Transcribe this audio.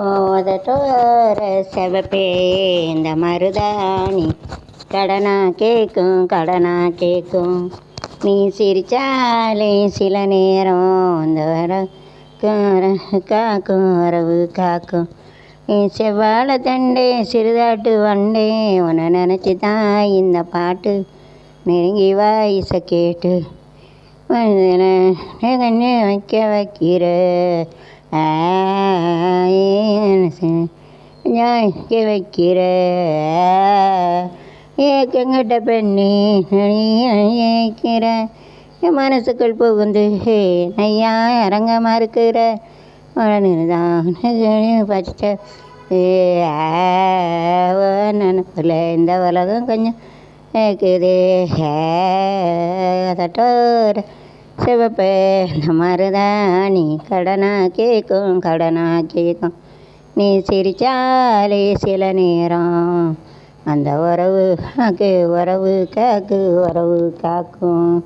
உதட்டோர சிவப்பே இந்த மருதாணி கடனா கேட்கும் கடனா கேட்கும். நீ சிரிச்சாலே சில நேரம் இந்த காக்கும் வரவு காக்கும். நீ செவ்வாழை தண்டே சிறுதாட்டு வண்டே உன்னை நினச்சி தான் இந்த பாட்டு. நெருங்கி வாய்ஸை கேட்டு கண்ணு வைக்க வைக்கிற வைக்க வைக்கிற ஏக்கங்கிட்ட பெண்ணி வைக்கிற என் மனசுக்குள் புகுந்து ஐயா அரங்கமாக இருக்கிற தான் பச்சை நினப்பில் இந்த உலகம் கொஞ்சம் கேட்குதே அதட்டோர சிவப்பே இந்த மருதாணி கடனா கேட்கும் கடனா கேட்கும். நீ சிரிச்சாலே சில நேரம் அந்த உறவு காக்கு உறவு காக்கு உறவு காக்கும்.